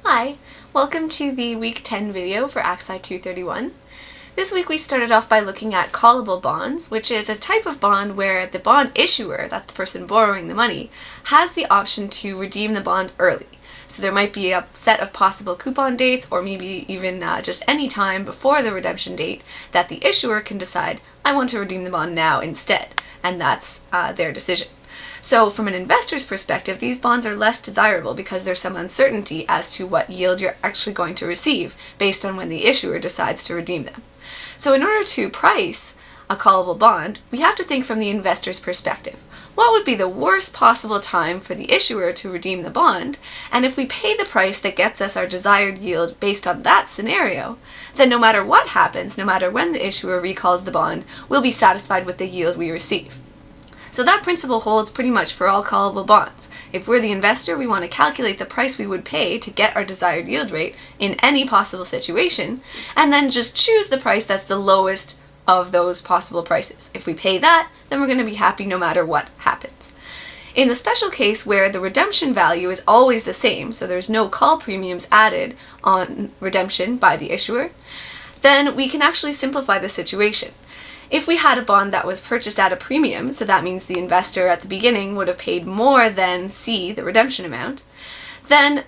Hi, welcome to the week 10 video for ACTSC231. This week we started off by looking at callable bonds, which is a type of bond where the bond issuer, that's the person borrowing the money, has the option to redeem the bond early. So there might be a set of possible coupon dates, or maybe even just any time before the redemption date that the issuer can decide, I want to redeem the bond now instead, and that's their decision. So from an investor's perspective, these bonds are less desirable because there's some uncertainty as to what yield you're actually going to receive based on when the issuer decides to redeem them. So in order to price a callable bond, we have to think from the investor's perspective. What would be the worst possible time for the issuer to redeem the bond? And if we pay the price that gets us our desired yield based on that scenario, then no matter what happens, no matter when the issuer recalls the bond, we'll be satisfied with the yield we receive. So that principle holds pretty much for all callable bonds. If we're the investor, we want to calculate the price we would pay to get our desired yield rate in any possible situation, and then just choose the price that's the lowest of those possible prices. If we pay that, then we're going to be happy no matter what happens. In the special case where the redemption value is always the same, so there's no call premiums added on redemption by the issuer, then we can actually simplify the situation. If we had a bond that was purchased at a premium, so that means the investor at the beginning would have paid more than C, the redemption amount, then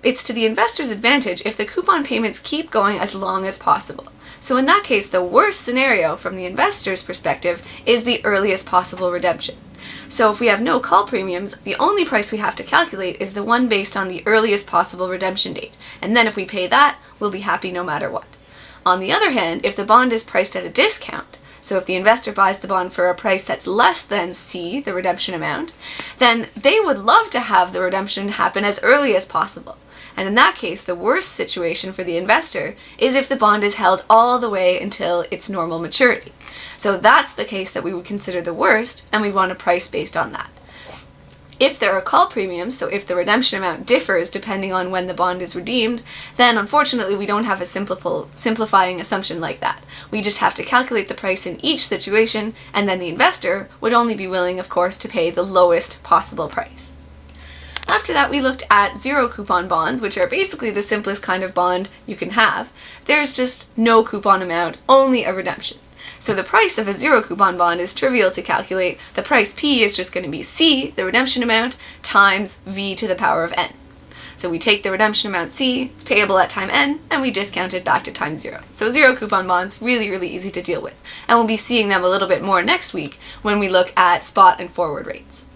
it's to the investor's advantage if the coupon payments keep going as long as possible. So in that case, the worst scenario from the investor's perspective is the earliest possible redemption. So if we have no call premiums, the only price we have to calculate is the one based on the earliest possible redemption date. And then if we pay that, we'll be happy no matter what. On the other hand, if the bond is priced at a discount, so if the investor buys the bond for a price that's less than C, the redemption amount, then they would love to have the redemption happen as early as possible. And in that case, the worst situation for the investor is if the bond is held all the way until its normal maturity. So that's the case that we would consider the worst, and we want to price based on that. If there are call premiums, so if the redemption amount differs depending on when the bond is redeemed, then unfortunately we don't have a simplifying assumption like that. We just have to calculate the price in each situation, and then the investor would only be willing, of course, to pay the lowest possible price. After that, we looked at zero coupon bonds, which are basically the simplest kind of bond you can have. There's just no coupon amount, only a redemption. So the price of a zero coupon bond is trivial to calculate. The price P is just going to be C, the redemption amount, times V to the power of N. So we take the redemption amount C, it's payable at time N, and we discount it back to time 0. So zero coupon bonds, really, really easy to deal with. And we'll be seeing them a little bit more next week when we look at spot and forward rates.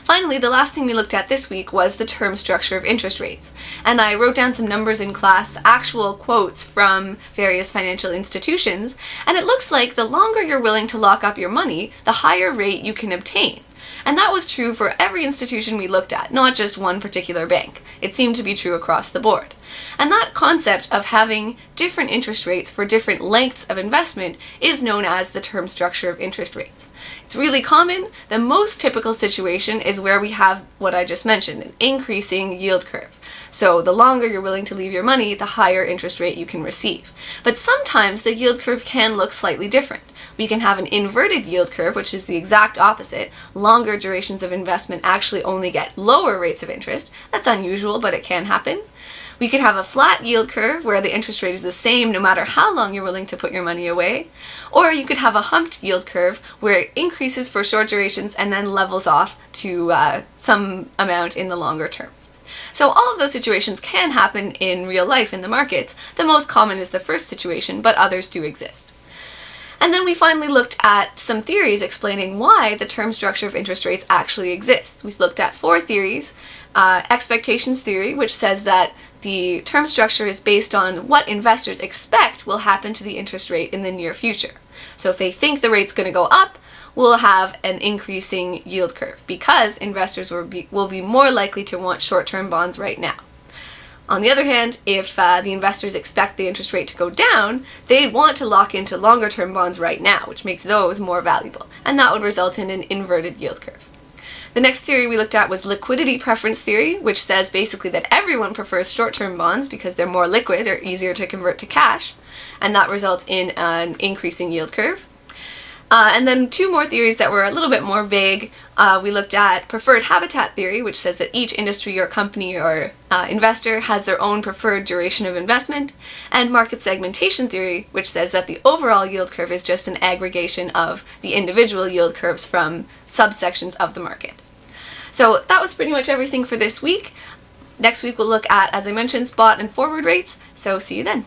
Finally, the last thing we looked at this week was the term structure of interest rates. And I wrote down some numbers in class, actual quotes from various financial institutions, and it looks like the longer you're willing to lock up your money, the higher rate you can obtain. And that was true for every institution we looked at, not just one particular bank. It seemed to be true across the board. And that concept of having different interest rates for different lengths of investment is known as the term structure of interest rates. It's really common. The most typical situation is where we have what I just mentioned, an increasing yield curve. So the longer you're willing to leave your money, the higher interest rate you can receive. But sometimes the yield curve can look slightly different. We can have an inverted yield curve, which is the exact opposite. Longer durations of investment actually only get lower rates of interest. That's unusual, but it can happen. We could have a flat yield curve where the interest rate is the same no matter how long you're willing to put your money away. Or you could have a humped yield curve where it increases for short durations and then levels off to some amount in the longer term. So all of those situations can happen in real life in the markets. The most common is the first situation, but others do exist. And then we finally looked at some theories explaining why the term structure of interest rates actually exists. We looked at 4 theories. Expectations theory, which says that the term structure is based on what investors expect will happen to the interest rate in the near future. So if they think the rate's going to go up, we'll have an increasing yield curve because investors will be more likely to want short-term bonds right now. On the other hand, if the investors expect the interest rate to go down, they'd want to lock into longer-term bonds right now, which makes those more valuable, and that would result in an inverted yield curve. The next theory we looked at was liquidity preference theory, which says basically that everyone prefers short-term bonds because they're more liquid or easier to convert to cash, and that results in an increasing yield curve. And then two more theories that were a little bit more vague. We looked at preferred habitat theory, which says that each industry or company or investor has their own preferred duration of investment, and market segmentation theory, which says that the overall yield curve is just an aggregation of the individual yield curves from subsections of the market. So that was pretty much everything for this week. Next week we'll look at, as I mentioned, spot and forward rates, so see you then.